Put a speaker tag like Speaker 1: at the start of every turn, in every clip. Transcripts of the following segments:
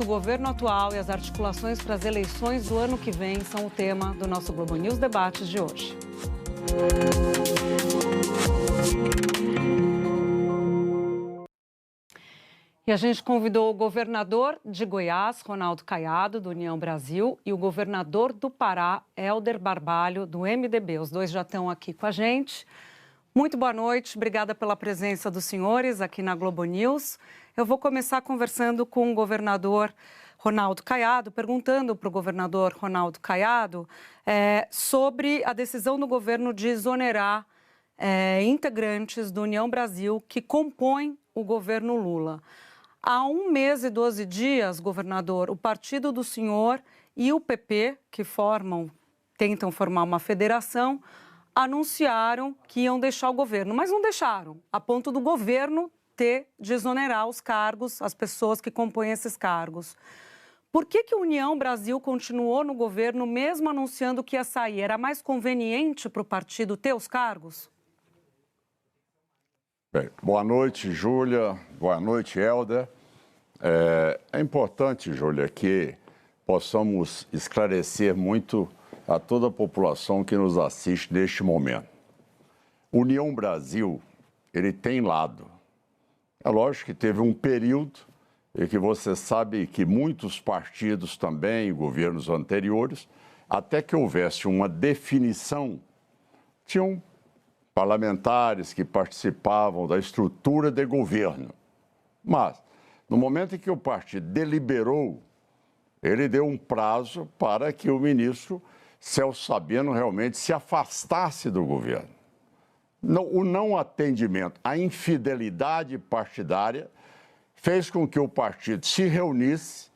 Speaker 1: O governo atual e as articulações para as eleições do ano que vem são o tema do nosso Globo News Debates de hoje. E a gente convidou o governador de Goiás, Ronaldo Caiado, do União Brasil, e o governador do Pará, Hélder Barbalho, do MDB. Os dois já estão aqui com a gente. Muito boa noite, obrigada pela presença dos senhores aqui na Globo News. Eu vou começar conversando com o governador Ronaldo Caiado, perguntando para o governador Ronaldo Caiado sobre a decisão do governo de exonerar integrantes do União Brasil que compõem o governo Lula. Há 1 mês e 12 dias, governador, o partido do senhor e o PP, que tentam formar uma federação, anunciaram que iam deixar o governo, mas não deixaram, a ponto do governo ter de exonerar os cargos, as pessoas que compõem esses cargos. Por que a União Brasil continuou no governo, mesmo anunciando que ia sair? Era mais conveniente para o partido ter os cargos?
Speaker 2: Bem, boa noite, Júlia. Boa noite, Hélder. É importante, Júlia, que possamos esclarecer muito a toda a população que nos assiste neste momento. União Brasil, ele tem lado. É lógico que teve um período em que você sabe que muitos partidos também, governos anteriores, até que houvesse uma definição, tinham parlamentares que participavam da estrutura de governo. Mas, no momento em que o partido deliberou, ele deu um prazo para que o ministro Celso Sabino realmente se afastasse do governo. O não atendimento, a infidelidade partidária fez com que o partido se reunisse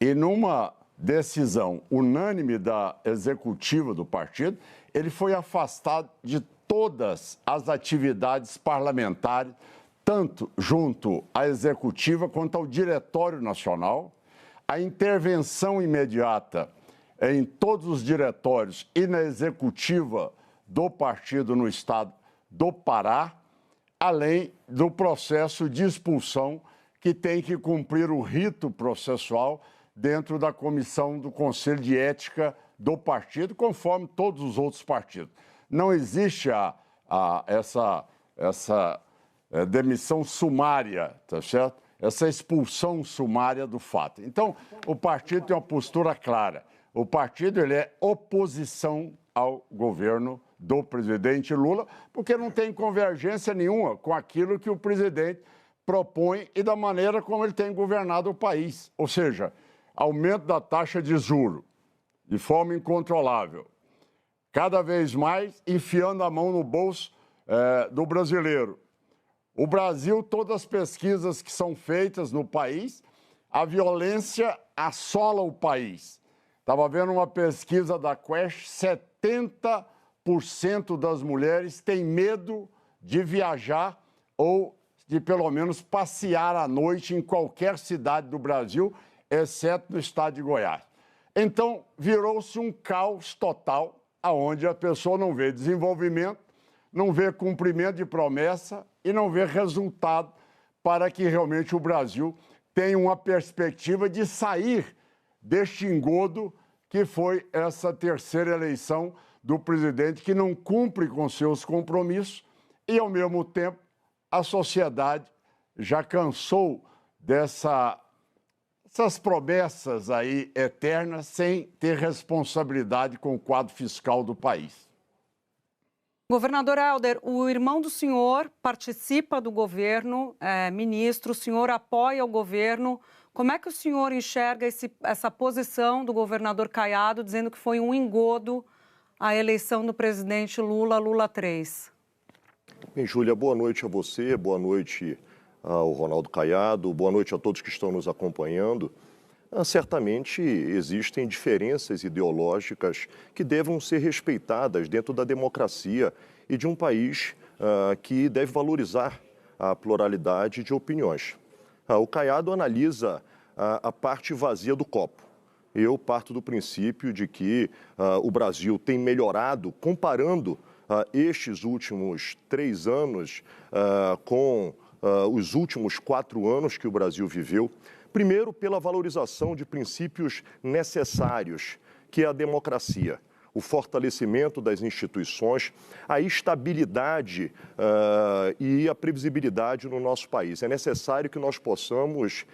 Speaker 2: e, numa decisão unânime da executiva do partido, ele foi afastado de todas as atividades parlamentares, tanto junto à executiva quanto ao Diretório Nacional. A intervenção imediata em todos os diretórios e na executiva do partido no estado do Pará, além do processo de expulsão que tem que cumprir o rito processual dentro da comissão do Conselho de Ética do partido, conforme todos os outros partidos. Não existe essa demissão sumária, tá certo? Essa expulsão sumária do fato. Então, o partido tem uma postura clara. O partido ele é oposição ao governo do presidente Lula, porque não tem convergência nenhuma com aquilo que o presidente propõe e da maneira como ele tem governado o país. Ou seja, aumento da taxa de juros de forma incontrolável, cada vez mais enfiando a mão no bolso do brasileiro. O Brasil, todas as pesquisas que são feitas no país, a violência assola o país. Estava vendo uma pesquisa da Quest, 70% das mulheres têm medo de viajar ou de, pelo menos, passear à noite em qualquer cidade do Brasil, exceto no estado de Goiás. Então, virou-se um caos total, onde a pessoa não vê desenvolvimento, não vê cumprimento de promessa e não vê resultado para que realmente o Brasil tenha uma perspectiva de sair deste engodo que foi essa terceira eleição do presidente que não cumpre com seus compromissos e, ao mesmo tempo, a sociedade já cansou dessas promessas aí eternas sem ter responsabilidade com o quadro fiscal do país.
Speaker 1: Governador Hélder, o irmão do senhor participa do governo, ministro, o senhor apoia o governo. Como é que o senhor enxerga essa posição do governador Caiado, dizendo que foi um engodo a eleição do presidente Lula 3?
Speaker 3: Bem, Júlia, boa noite a você, boa noite ao Ronaldo Caiado, boa noite a todos que estão nos acompanhando. Certamente existem diferenças ideológicas que devam ser respeitadas dentro da democracia e de um país que deve valorizar a pluralidade de opiniões. O Caiado analisa a parte vazia do copo. Eu parto do princípio de que o Brasil tem melhorado, comparando estes últimos 3 anos com os últimos 4 anos que o Brasil viveu, Primeiro, pela valorização de princípios necessários, que é a democracia, o fortalecimento das instituições, a estabilidade e a previsibilidade no nosso país. É necessário que nós possamos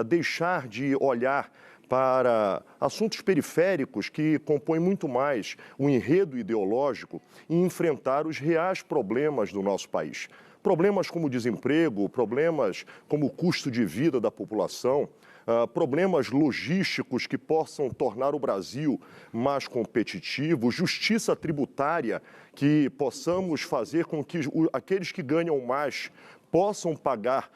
Speaker 3: deixar de olhar para assuntos periféricos que compõem muito mais o enredo ideológico e enfrentar os reais problemas do nosso país. Problemas como desemprego, problemas como o custo de vida da população, problemas logísticos que possam tornar o Brasil mais competitivo, justiça tributária, que possamos fazer com que aqueles que ganham mais possam pagar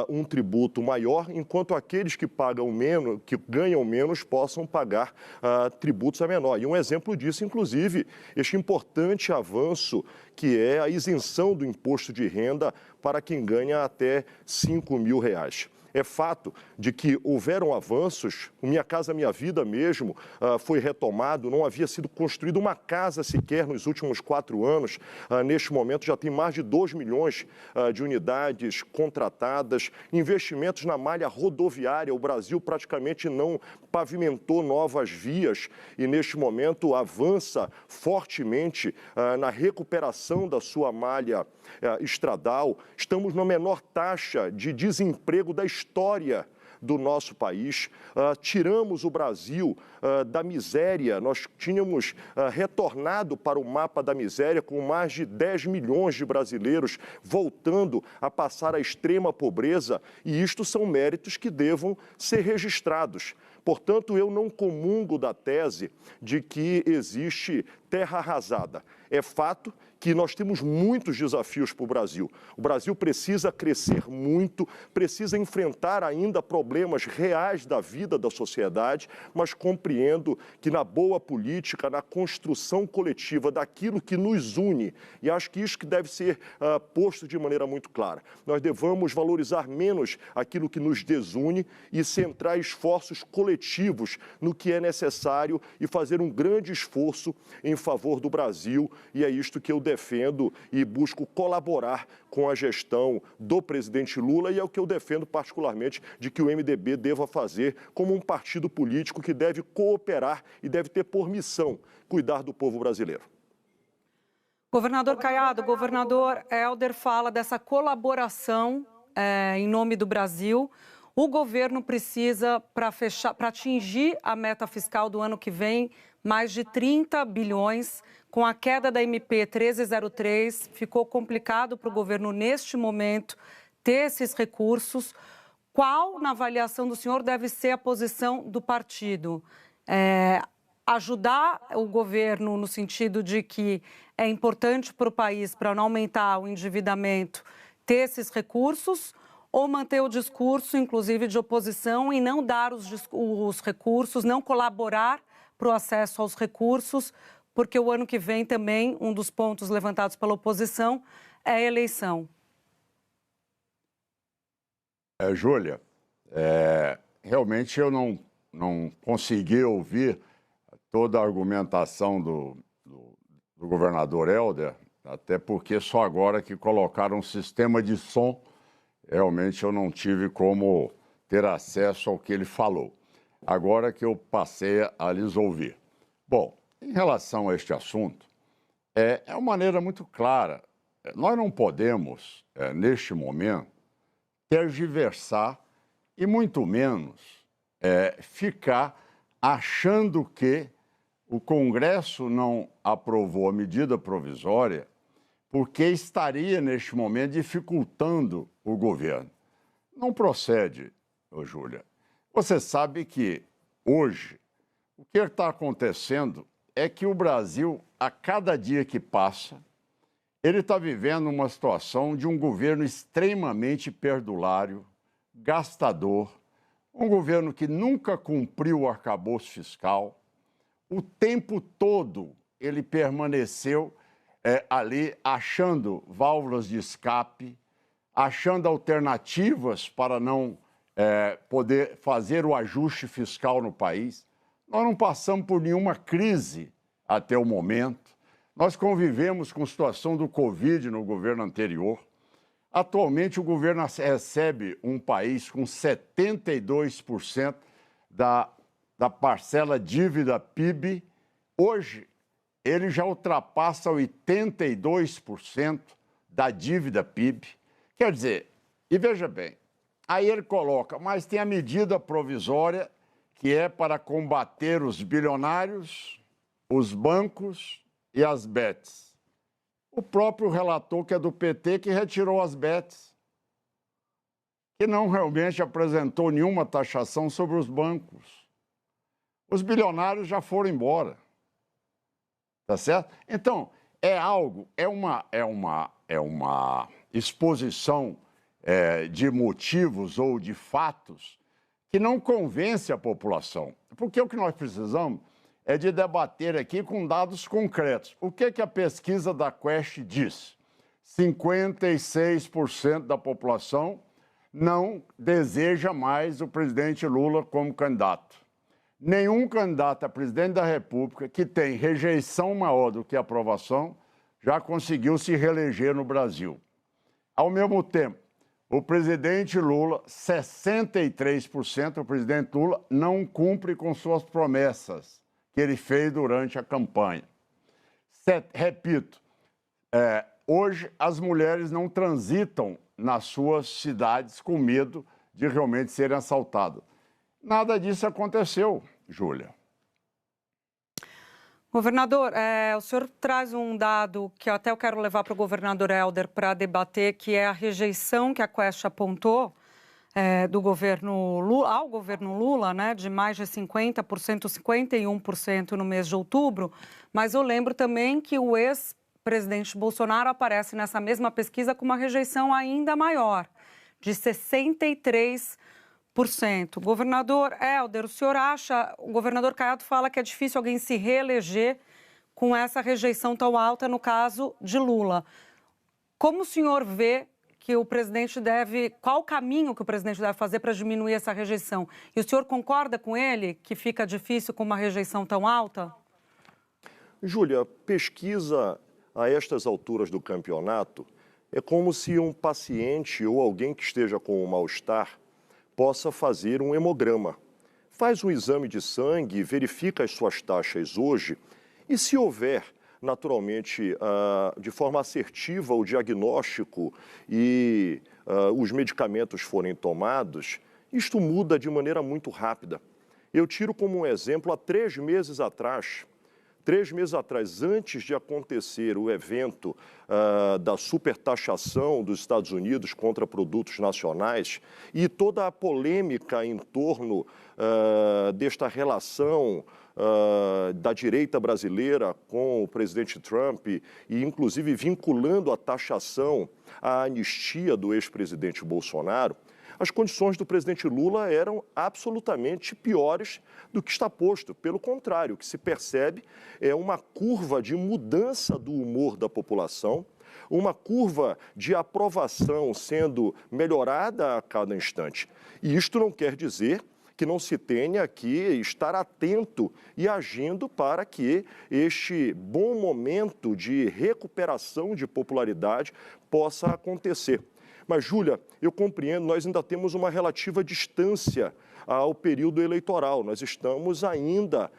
Speaker 3: um tributo maior, enquanto aqueles que pagam menos, que ganham menos, possam pagar tributos a menor. E um exemplo disso, inclusive, este importante avanço que é a isenção do imposto de renda para quem ganha até R$5.000. É fato de que houveram avanços, o Minha Casa Minha Vida mesmo foi retomado, não havia sido construída uma casa sequer nos últimos 4 anos. Neste momento já tem mais de 2 milhões de unidades contratadas, investimentos na malha rodoviária. O Brasil praticamente não pavimentou novas vias e neste momento avança fortemente na recuperação da sua malha estradal. Estamos na menor taxa de desemprego da história do nosso país, tiramos o Brasil da miséria, nós tínhamos retornado para o mapa da miséria com mais de 10 milhões de brasileiros voltando a passar a extrema pobreza e isto são méritos que devam ser registrados. Portanto, eu não comungo da tese de que existe terra arrasada. É fato que nós temos muitos desafios para o Brasil. O Brasil precisa crescer muito, precisa enfrentar ainda problemas reais da vida da sociedade, mas compreendo que na boa política, na construção coletiva daquilo que nos une, e acho que isso que deve ser posto de maneira muito clara. Nós devamos valorizar menos aquilo que nos desune e centrar esforços coletivos no que é necessário e fazer um grande esforço em favor do Brasil, e é isto que eu defendo e busco colaborar com a gestão do presidente Lula e é o que eu defendo particularmente de que o MDB deva fazer como um partido político que deve cooperar e deve ter por missão cuidar do povo brasileiro.
Speaker 1: Governador Caiado, o governador Helder fala dessa colaboração em nome do Brasil. O governo precisa, para atingir a meta fiscal do ano que vem, mais de 30 bilhões. Com a queda da MP 1303, ficou complicado para o governo, neste momento, ter esses recursos. Qual, na avaliação do senhor, deve ser a posição do partido? Ajudar o governo no sentido de que é importante para o país, para não aumentar o endividamento, ter esses recursos, ou manter o discurso, inclusive, de oposição e não dar os recursos, não colaborar para o acesso aos recursos, porque o ano que vem também, um dos pontos levantados pela oposição é a eleição.
Speaker 2: Júlia, realmente eu não consegui ouvir toda a argumentação do governador Helder, até porque só agora que colocaram um sistema de som, realmente eu não tive como ter acesso ao que ele falou. Agora que eu passei a lhes ouvir. Bom, em relação a este assunto, é uma maneira muito clara. Nós não podemos, neste momento, tergiversar e muito menos ficar achando que o Congresso não aprovou a medida provisória porque estaria, neste momento, dificultando o governo. Não procede, Júlia. Você sabe que, hoje, o que está acontecendo é que o Brasil, a cada dia que passa, ele está vivendo uma situação de um governo extremamente perdulário, gastador, um governo que nunca cumpriu o arcabouço fiscal. O tempo todo ele permaneceu ali achando válvulas de escape, achando alternativas para não poder fazer o ajuste fiscal no país. Nós não passamos por nenhuma crise até o momento. Nós convivemos com a situação do Covid no governo anterior. Atualmente, o governo recebe um país com 72% da parcela dívida PIB. Hoje, ele já ultrapassa 82% da dívida PIB. Quer dizer, e veja bem, aí ele coloca, mas tem a medida provisória que é para combater os bilionários, os bancos e as bets. O próprio relator, que é do PT, que retirou as bets, que não realmente apresentou nenhuma taxação sobre os bancos. Os bilionários já foram embora. Tá certo? Então, é uma exposição de motivos ou de fatos que não convence a população. Porque o que nós precisamos é de debater aqui com dados concretos. O que a pesquisa da Quest diz? 56% da população não deseja mais o presidente Lula como candidato. Nenhum candidato a presidente da República que tem rejeição maior do que aprovação já conseguiu se reeleger no Brasil. Ao mesmo tempo, o presidente Lula, 63%, o presidente Lula não cumpre com suas promessas que ele fez durante a campanha. Repito, hoje as mulheres não transitam nas suas cidades com medo de realmente serem assaltadas. Nada disso aconteceu, Júlia.
Speaker 1: Governador, o senhor traz um dado que eu até quero levar para o governador Helder para debater, que é a rejeição que a Quest apontou do governo Lula, ao governo Lula, né, de mais de 50%, 51% no mês de outubro. Mas eu lembro também que o ex-presidente Bolsonaro aparece nessa mesma pesquisa com uma rejeição ainda maior, de 63%. Governador Helder, o senhor acha, o governador Caiado fala que é difícil alguém se reeleger com essa rejeição tão alta no caso de Lula. Como o senhor vê que o presidente qual o caminho que o presidente deve fazer para diminuir essa rejeição? E o senhor concorda com ele que fica difícil com uma rejeição tão alta?
Speaker 3: Júlia, pesquisa a estas alturas do campeonato é como se um paciente ou alguém que esteja com um mal-estar possa fazer um hemograma. Faz um exame de sangue, verifica as suas taxas hoje e, se houver, naturalmente, de forma assertiva o diagnóstico e os medicamentos forem tomados, isto muda de maneira muito rápida. Eu tiro como um exemplo, há 3 meses atrás, antes de acontecer o evento da supertaxação dos Estados Unidos contra produtos nacionais e toda a polêmica em torno desta relação da direita brasileira com o presidente Trump e, inclusive, vinculando a taxação à anistia do ex-presidente Bolsonaro, as condições do presidente Lula eram absolutamente piores do que está posto. Pelo contrário, o que se percebe é uma curva de mudança do humor da população, uma curva de aprovação sendo melhorada a cada instante. E isto não quer dizer que não se tenha que estar atento e agindo para que este bom momento de recuperação de popularidade possa acontecer. Mas, Júlia, eu compreendo, nós ainda temos uma relativa distância ao período eleitoral. Nós estamos ainda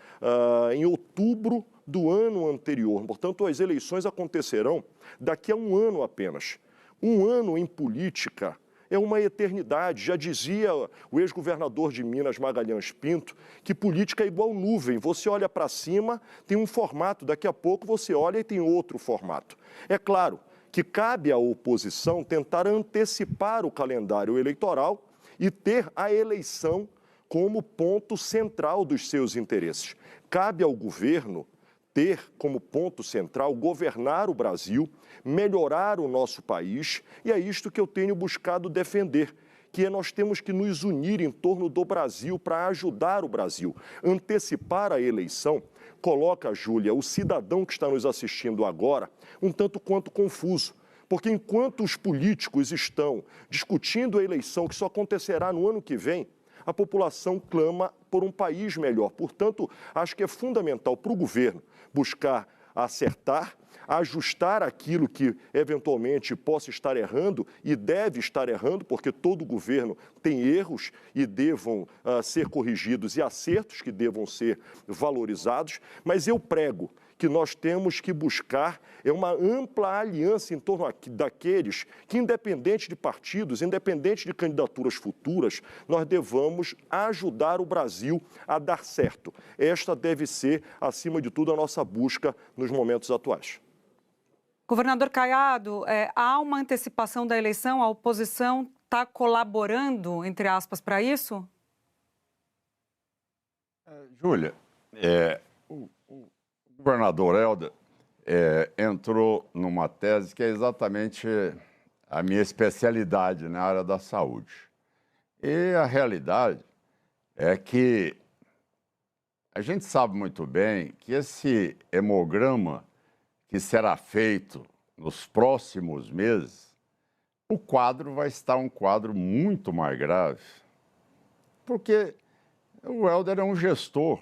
Speaker 3: em outubro do ano anterior. Portanto, as eleições acontecerão daqui a um ano apenas. Um ano em política é uma eternidade. Já dizia o ex-governador de Minas, Magalhães Pinto, que política é igual nuvem. Você olha para cima, tem um formato, daqui a pouco você olha e tem outro formato. É claro que cabe à oposição tentar antecipar o calendário eleitoral e ter a eleição como ponto central dos seus interesses. Cabe ao governo ter como ponto central governar o Brasil, melhorar o nosso país, e é isto que eu tenho buscado defender, que nós temos que nos unir em torno do Brasil para ajudar o Brasil. Antecipar a eleição coloca, Júlia, o cidadão que está nos assistindo agora um tanto quanto confuso, porque enquanto os políticos estão discutindo a eleição que só acontecerá no ano que vem, a população clama por um país melhor. Portanto, acho que é fundamental para o governo buscar acertar, ajustar aquilo que eventualmente possa estar errando e deve estar errando, porque todo governo tem erros e devam ser corrigidos e acertos que devam ser valorizados, mas eu prego que nós temos que buscar uma ampla aliança em torno daqueles que, independente de partidos, independente de candidaturas futuras, nós devamos ajudar o Brasil a dar certo. Esta deve ser, acima de tudo, a nossa busca nos momentos atuais.
Speaker 1: Governador Caiado, há uma antecipação da eleição? A oposição está colaborando, entre aspas, para isso?
Speaker 2: Júlia, o governador Helder entrou numa tese que é exatamente a minha especialidade na área da saúde. E a realidade é que a gente sabe muito bem que esse hemograma que será feito nos próximos meses, o quadro vai estar um quadro muito mais grave, porque o Helder é um gestor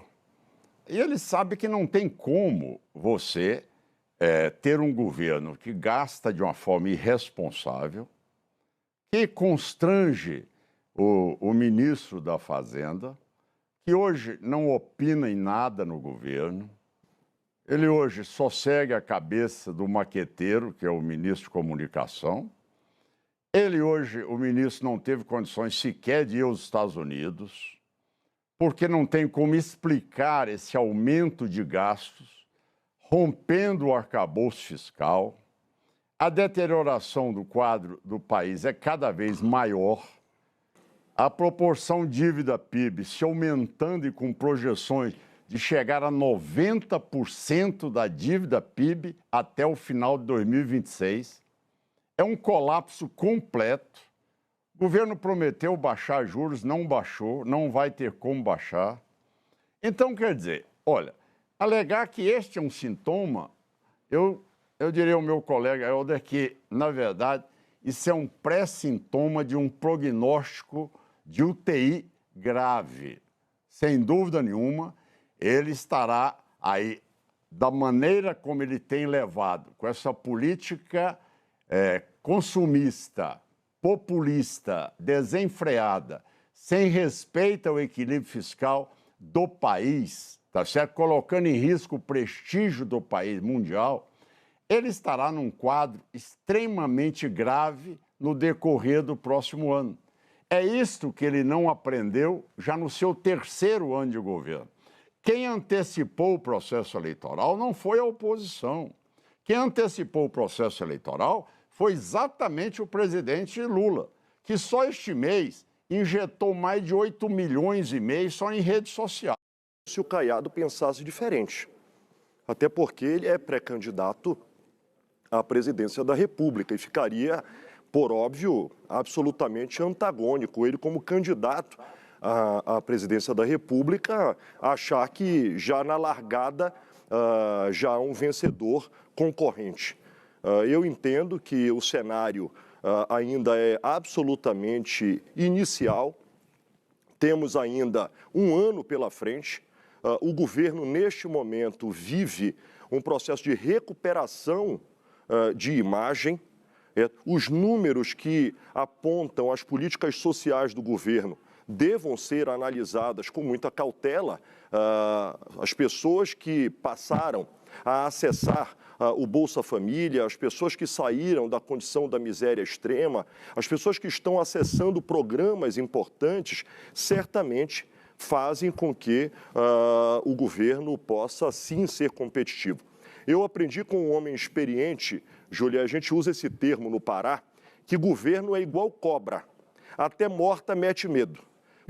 Speaker 2: e ele sabe que não tem como você ter um governo que gasta de uma forma irresponsável, que constrange o ministro da Fazenda, que hoje não opina em nada no governo. Ele hoje só segue a cabeça do maqueteiro, que é o ministro de Comunicação. Ele hoje, o ministro, não teve condições sequer de ir aos Estados Unidos, porque não tem como explicar esse aumento de gastos, rompendo o arcabouço fiscal. A deterioração do quadro do país é cada vez maior. A proporção dívida-PIB se aumentando e com projeções de chegar a 90% da dívida PIB até o final de 2026. É um colapso completo. O governo prometeu baixar juros, não baixou, não vai ter como baixar. Então, quer dizer, olha, alegar que este é um sintoma, eu diria ao meu colega Helder que, na verdade, isso é um pré-sintoma de um prognóstico de UTI grave. Sem dúvida nenhuma, ele estará aí, da maneira como ele tem levado, com essa política consumista, populista, desenfreada, sem respeito ao equilíbrio fiscal do país, tá certo? Colocando em risco o prestígio do país mundial, ele estará num quadro extremamente grave no decorrer do próximo ano. É isto que ele não aprendeu já no seu terceiro ano de governo. Quem antecipou o processo eleitoral não foi a oposição. Quem antecipou o processo eleitoral foi exatamente o presidente Lula, que só este mês injetou mais de 8 milhões e meio só em rede social.
Speaker 3: Se o Caiado pensasse diferente, até porque ele é pré-candidato à presidência da República e ficaria, por óbvio, absolutamente antagônico ele como candidato à presidência da República, achar que já na largada já há um vencedor concorrente. Eu entendo que o cenário ainda é absolutamente inicial, temos ainda um ano pela frente, o governo neste momento vive um processo de recuperação de imagem. Os números que apontam as políticas sociais do governo devam ser analisadas com muita cautela. As pessoas que passaram a acessar o Bolsa Família, as pessoas que saíram da condição da miséria extrema, as pessoas que estão acessando programas importantes, certamente fazem com que o governo possa sim ser competitivo. Eu aprendi com um homem experiente, Júlia, a gente usa esse termo no Pará, que governo é igual cobra, até morta mete medo.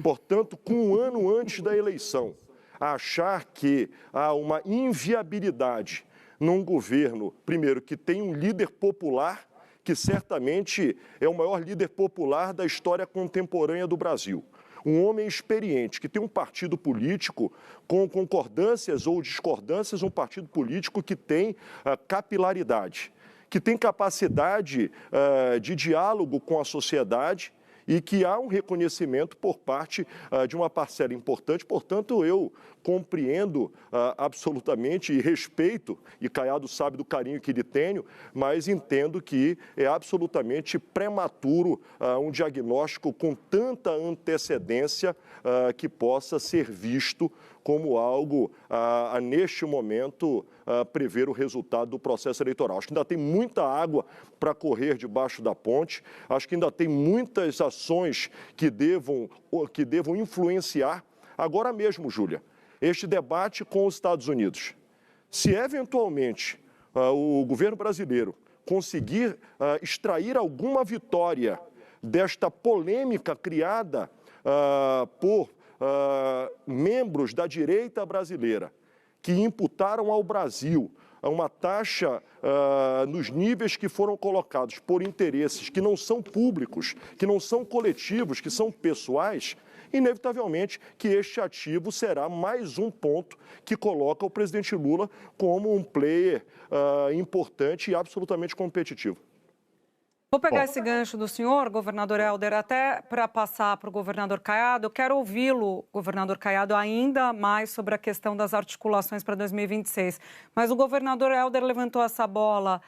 Speaker 3: Portanto, com um ano antes da eleição, achar que há uma inviabilidade num governo, primeiro, que tem um líder popular, que certamente é o maior líder popular da história contemporânea do Brasil. Um homem experiente, que tem um partido político com concordâncias ou discordâncias, um partido político que tem capilaridade, que tem capacidade de diálogo com a sociedade e que há um reconhecimento por parte de uma parcela importante. Portanto, eu compreendo absolutamente e respeito, e Caiado sabe do carinho que lhe tenho, mas entendo que é absolutamente prematuro um diagnóstico com tanta antecedência que possa ser visto como algo, neste momento, prever o resultado do processo eleitoral. Acho que ainda tem muita água para correr debaixo da ponte, acho que ainda tem muitas ações que devam influenciar. Agora mesmo, Júlia, este debate com os Estados Unidos. Se, eventualmente, o governo brasileiro conseguir extrair alguma vitória desta polêmica criada por membros da direita brasileira que imputaram ao Brasil uma taxa nos níveis que foram colocados por interesses que não são públicos, que não são coletivos, que são pessoais, inevitavelmente que este ativo será mais um ponto que coloca o presidente Lula como um player importante e absolutamente competitivo.
Speaker 1: Vou pegar esse gancho do senhor, governador Helder, até para passar para o governador Caiado. Eu quero ouvi-lo, governador Caiado, ainda mais sobre a questão das articulações para 2026. Mas o governador Helder levantou essa bola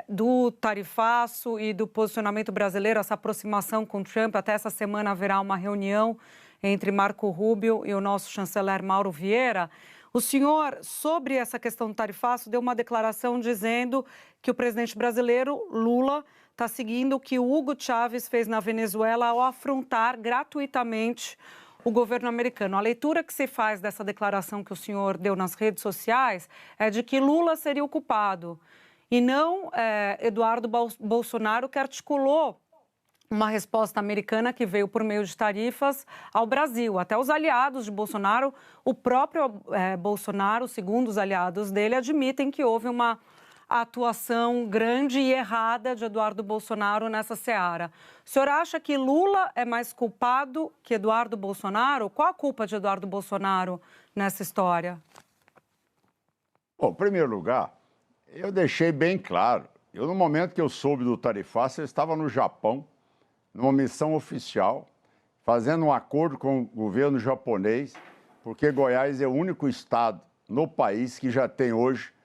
Speaker 1: do tarifaço e do posicionamento brasileiro, essa aproximação com Trump. Até essa semana haverá uma reunião entre Marco Rubio e o nosso chanceler Mauro Vieira. O senhor, sobre essa questão do tarifaço, deu uma declaração dizendo que o presidente brasileiro, Lula, está seguindo o que o Hugo Chávez fez na Venezuela ao afrontar gratuitamente o governo americano. A leitura que se faz dessa declaração que o senhor deu nas redes sociais é de que Lula seria o culpado e não Eduardo Bolsonaro, que articulou uma resposta americana que veio por meio de tarifas ao Brasil. Até os aliados de Bolsonaro, o próprio Bolsonaro, segundo os aliados dele, admitem que houve uma atuação grande e errada de Eduardo Bolsonaro nessa seara. O senhor acha que Lula é mais culpado que Eduardo Bolsonaro? Qual a culpa de Eduardo Bolsonaro nessa história?
Speaker 2: Bom, em primeiro lugar, eu deixei bem claro. No momento que eu soube do tarifaço, eu estava no Japão, numa missão oficial, fazendo um acordo com o governo japonês, porque Goiás é o único estado no país que já tem hoje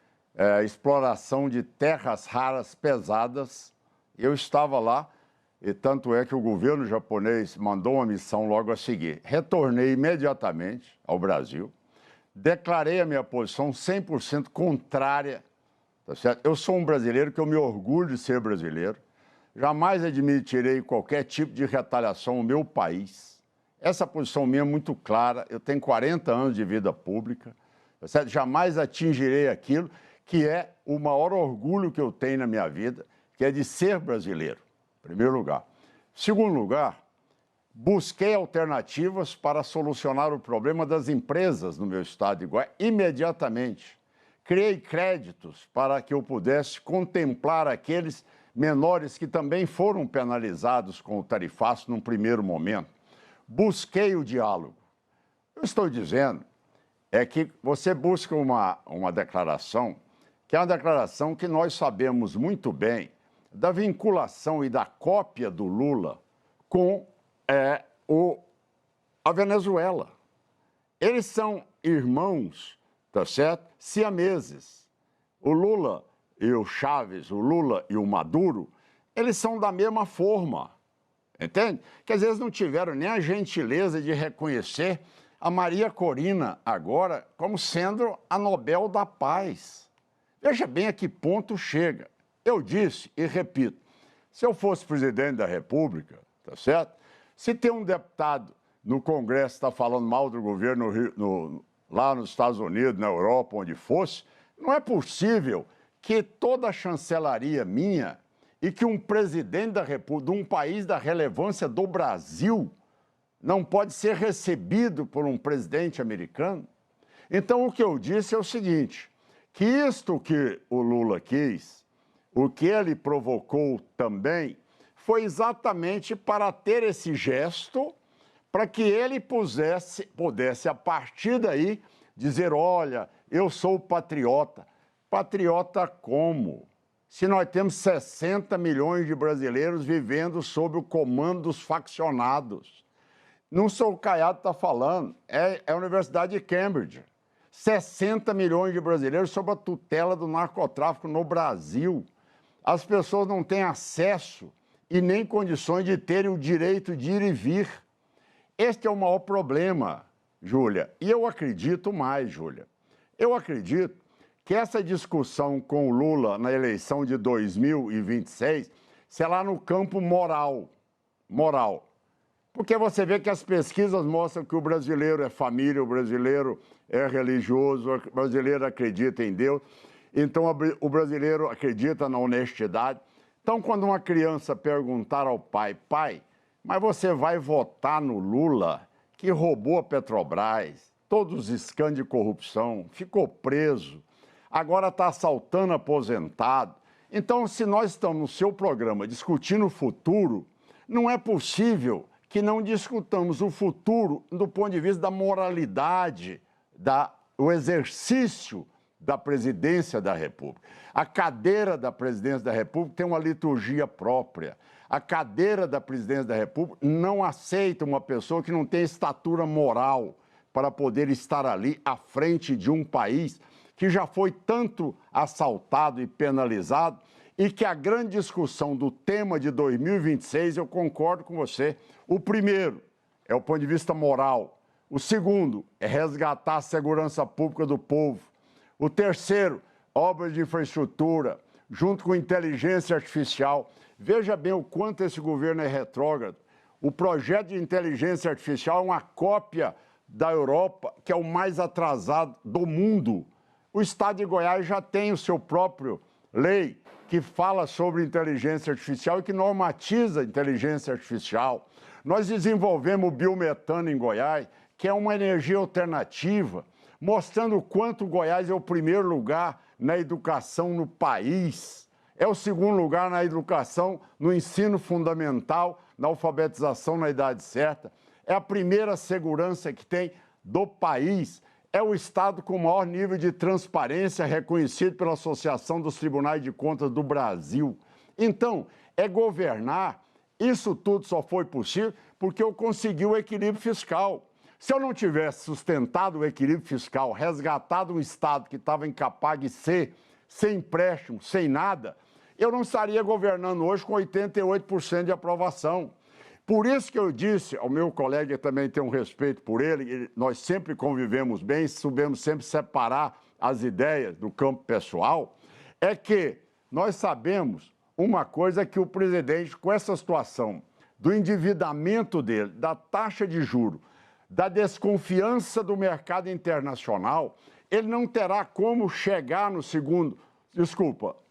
Speaker 2: exploração de terras raras pesadas. Eu estava lá, e tanto é que o governo japonês mandou uma missão logo a seguir. Retornei imediatamente ao Brasil, declarei a minha posição 100% contrária, tá certo? Eu sou um brasileiro que eu me orgulho de ser brasileiro, jamais admitirei qualquer tipo de retaliação ao meu país. Essa posição minha é muito clara, eu tenho 40 anos de vida pública, tá certo? Jamais atingirei aquilo que é o maior orgulho que eu tenho na minha vida, que é de ser brasileiro, em primeiro lugar. Segundo lugar, busquei alternativas para solucionar o problema das empresas no meu estado de Goiás imediatamente. Criei créditos para que eu pudesse contemplar aqueles menores que também foram penalizados com o tarifaço num primeiro momento. Busquei o diálogo. Eu estou dizendo que você busca uma declaração, que é uma declaração que nós sabemos muito bem da vinculação e da cópia do Lula com a Venezuela. Eles são irmãos, tá certo? Siameses. O Lula e o Chávez, o Lula e o Maduro, eles são da mesma forma, entende? Que às vezes não tiveram nem a gentileza de reconhecer a Maria Corina agora como sendo a Nobel da Paz. Veja bem a que ponto chega. Eu disse e repito, se eu fosse presidente da República, tá certo? Se tem um deputado no Congresso que está falando mal do governo lá nos Estados Unidos, na Europa, onde fosse, não é possível que toda a chancelaria minha e que um presidente da República, de um país da relevância do Brasil, não pode ser recebido por um presidente americano. Então, o que eu disse é o seguinte, que isto que o Lula quis, o que ele provocou também, foi exatamente para ter esse gesto, para que ele pudesse, a partir daí, dizer, olha, eu sou patriota. Patriota como? se nós temos 60 milhões de brasileiros vivendo sob o comando dos faccionados? Não sou o Caiado que está falando, é a Universidade de Cambridge. 60 milhões de brasileiros sob a tutela do narcotráfico no Brasil. As pessoas não têm acesso e nem condições de terem o direito de ir e vir. Este é o maior problema, Júlia. E eu acredito mais, Júlia. Eu acredito que essa discussão com o Lula na eleição de 2026 será no campo moral. Porque você vê que as pesquisas mostram que o brasileiro é família, o brasileiro é religioso, o brasileiro acredita em Deus, então o brasileiro acredita na honestidade. Então, quando uma criança perguntar ao pai, mas você vai votar no Lula, que roubou a Petrobras, todos os escândalos de corrupção, ficou preso, agora está assaltando aposentado. Então, se nós estamos no seu programa discutindo o futuro, não é possível que não discutamos o futuro do ponto de vista da moralidade, do exercício da presidência da República. A cadeira da presidência da República tem uma liturgia própria. A cadeira da presidência da República não aceita uma pessoa que não tem estatura moral para poder estar ali à frente de um país que já foi tanto assaltado e penalizado e que a grande discussão do tema de 2026, eu concordo com você, o primeiro é o ponto de vista moral, o segundo é resgatar a segurança pública do povo, o terceiro, obras de infraestrutura, junto com inteligência artificial. Veja bem o quanto esse governo é retrógrado. O projeto de inteligência artificial é uma cópia da Europa, que é o mais atrasado do mundo. O estado de Goiás já tem o seu próprio lei que fala sobre inteligência artificial e que normatiza a inteligência artificial. Nós desenvolvemos o biometano em Goiás, que é uma energia alternativa, mostrando o quanto Goiás é o primeiro lugar na educação no país. É o segundo lugar na educação, no ensino fundamental, na alfabetização na idade certa. É a primeira segurança que tem do país. É o estado com o maior nível de transparência reconhecido pela Associação dos Tribunais de Contas do Brasil. Então, é governar. Isso tudo só foi possível porque eu consegui o equilíbrio fiscal. Se eu não tivesse sustentado o equilíbrio fiscal, resgatado um estado que estava incapaz de ser, sem empréstimo, sem nada, eu não estaria governando hoje com 88% de aprovação. Por isso que eu disse ao meu colega, também tenho um respeito por ele, nós sempre convivemos bem, soubemos sempre separar as ideias do campo pessoal, é que nós sabemos uma coisa que o presidente, com essa situação do endividamento dele, da taxa de juros, da desconfiança do mercado internacional, ele não terá como chegar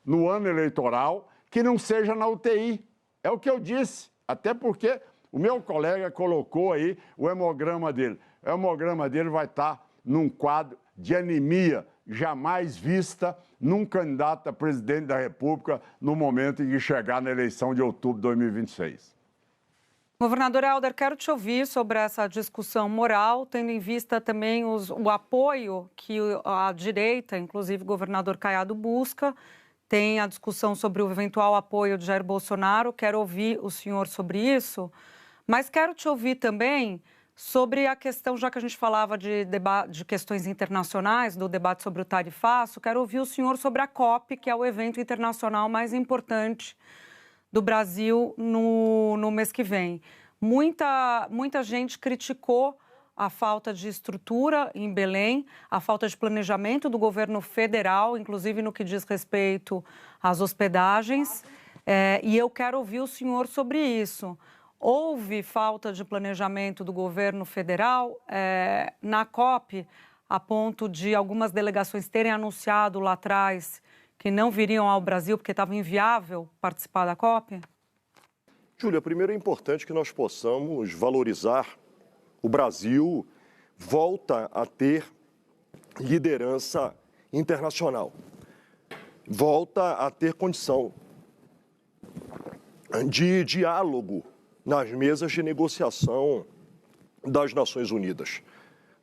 Speaker 2: no ano eleitoral que não seja na UTI. É o que eu disse. Até porque o meu colega colocou aí o hemograma dele. O hemograma dele vai estar num quadro de anemia jamais vista num candidato a presidente da República no momento em que chegar na eleição de outubro de 2026.
Speaker 1: Governador Helder, quero te ouvir sobre essa discussão moral, tendo em vista também o apoio que a direita, inclusive o governador Caiado, busca. Tem a discussão sobre o eventual apoio de Jair Bolsonaro, quero ouvir o senhor sobre isso, mas quero te ouvir também sobre a questão, já que a gente falava de questões internacionais, do debate sobre o tarifaço, quero ouvir o senhor sobre a COP, que é o evento internacional mais importante do Brasil no mês que vem. Muita gente criticou a falta de estrutura em Belém, a falta de planejamento do governo federal, inclusive no que diz respeito às hospedagens, e eu quero ouvir o senhor sobre isso. Houve falta de planejamento do governo federal na COP, a ponto de algumas delegações terem anunciado lá atrás que não viriam ao Brasil porque estava inviável participar da COP?
Speaker 3: Júlia, primeiro é importante que nós possamos valorizar o Brasil volta a ter liderança internacional, volta a ter condição de diálogo nas mesas de negociação das Nações Unidas.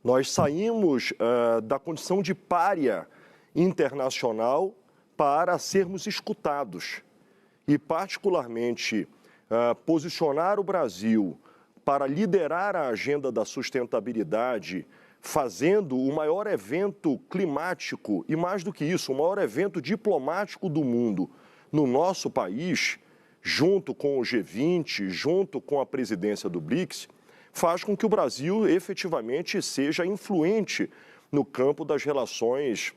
Speaker 3: Nós saímos da condição de pária internacional para sermos escutados e, particularmente, posicionar o Brasil para liderar a agenda da sustentabilidade, fazendo o maior evento climático e, mais do que isso, o maior evento diplomático do mundo no nosso país, junto com o G20, junto com a presidência do BRICS, faz com que o Brasil efetivamente seja influente no campo das relações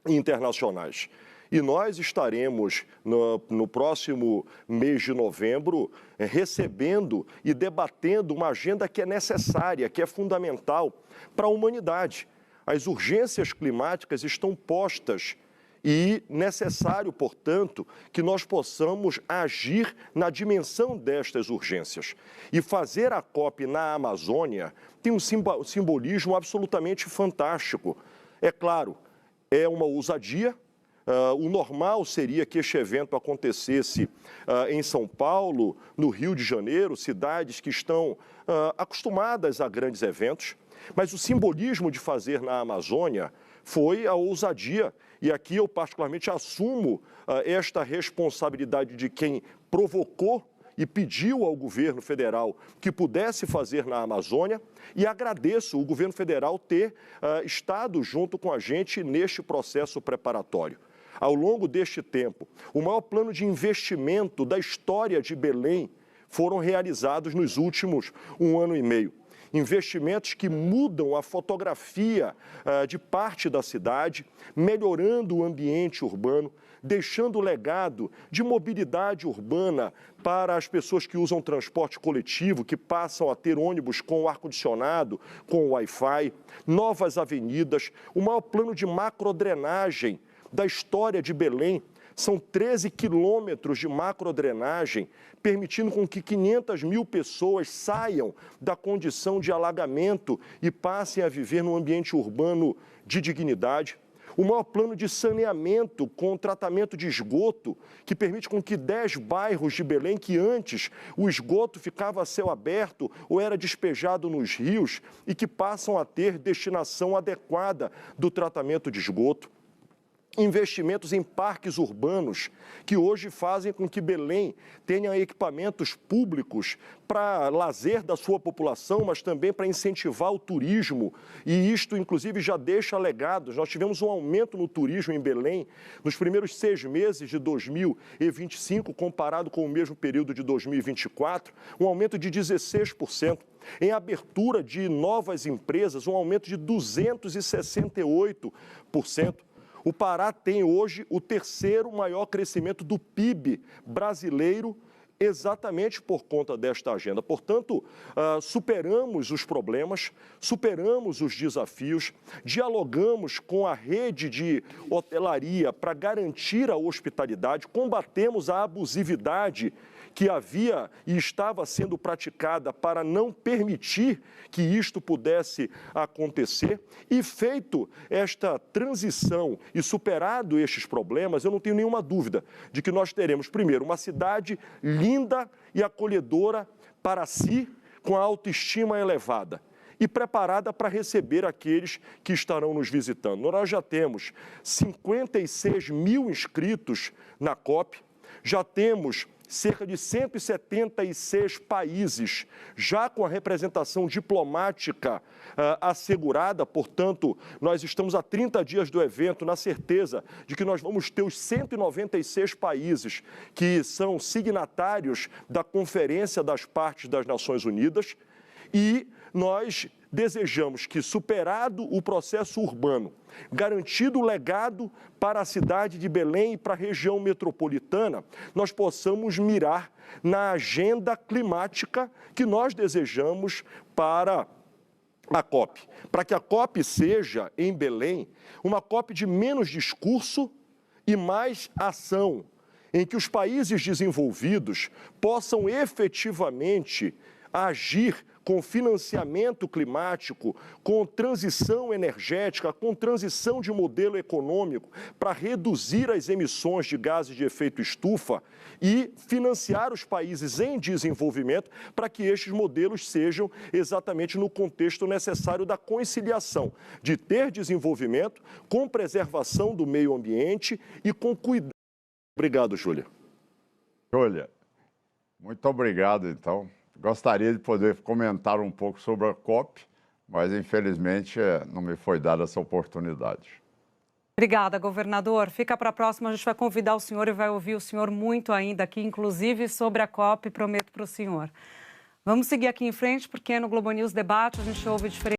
Speaker 3: internacionais. E nós estaremos, no próximo mês de novembro, recebendo e debatendo uma agenda que é necessária, que é fundamental para a humanidade. As urgências climáticas estão postas e necessário, portanto, que nós possamos agir na dimensão destas urgências. E fazer a COP na Amazônia tem um simbolismo absolutamente fantástico. É claro, é uma ousadia. O normal seria que este evento acontecesse em São Paulo, no Rio de Janeiro, cidades que estão acostumadas a grandes eventos, mas o simbolismo de fazer na Amazônia foi a ousadia. E aqui eu particularmente assumo esta responsabilidade de quem provocou e pediu ao governo federal que pudesse fazer na Amazônia, e agradeço o governo federal ter estado junto com a gente neste processo preparatório. Ao longo deste tempo, o maior plano de investimento da história de Belém foram realizados nos últimos 1 ano e meio. Investimentos que mudam a fotografia de parte da cidade, melhorando o ambiente urbano, deixando legado de mobilidade urbana para as pessoas que usam transporte coletivo, que passam a ter ônibus com ar-condicionado, com Wi-Fi, novas avenidas, o maior plano de macrodrenagem da história de Belém. São 13 quilômetros de macrodrenagem, permitindo com que 500 mil pessoas saiam da condição de alagamento e passem a viver num ambiente urbano de dignidade. O maior plano de saneamento com tratamento de esgoto, que permite com que 10 bairros de Belém, que antes o esgoto ficava a céu aberto ou era despejado nos rios, e que passam a ter destinação adequada do tratamento de esgoto. Investimentos em parques urbanos, que hoje fazem com que Belém tenha equipamentos públicos para lazer da sua população, mas também para incentivar o turismo, e isto, inclusive, já deixa legados. Nós tivemos um aumento no turismo em Belém nos primeiros 6 meses de 2025, comparado com o mesmo período de 2024, um aumento de 16%. Em abertura de novas empresas, um aumento de 268%. O Pará tem hoje o 3º maior crescimento do PIB brasileiro, exatamente por conta desta agenda. Portanto, superamos os problemas, superamos os desafios, dialogamos com a rede de hotelaria para garantir a hospitalidade, combatemos a abusividade que havia e estava sendo praticada para não permitir que isto pudesse acontecer. E feito esta transição e superado estes problemas, eu não tenho nenhuma dúvida de que nós teremos, primeiro, uma cidade linda e acolhedora para si, com a autoestima elevada e preparada para receber aqueles que estarão nos visitando. Nós já temos 56 mil inscritos na COP, já temos cerca de 176 países já com a representação diplomática assegurada. Portanto, nós estamos a 30 dias do evento na certeza de que nós vamos ter os 196 países que são signatários da Conferência das Partes das Nações Unidas, e nós desejamos que, superado o processo urbano, garantido o legado para a cidade de Belém e para a região metropolitana, nós possamos mirar na agenda climática que nós desejamos para a COP. Para que a COP seja, em Belém, uma COP de menos discurso e mais ação, em que os países desenvolvidos possam efetivamente agir com financiamento climático, com transição energética, com transição de modelo econômico para reduzir as emissões de gases de efeito estufa e financiar os países em desenvolvimento para que estes modelos sejam exatamente no contexto necessário da conciliação de ter desenvolvimento com preservação do meio ambiente e com cuidado. Obrigado, Júlia.
Speaker 2: Júlia, muito obrigado, então. Gostaria de poder comentar um pouco sobre a COP, mas infelizmente não me foi dada essa oportunidade.
Speaker 1: Obrigada, governador. Fica para a próxima, a gente vai convidar o senhor e vai ouvir o senhor muito ainda aqui, inclusive sobre a COP, prometo para o senhor. Vamos seguir aqui em frente, porque no Globo News Debate a gente ouve diferentes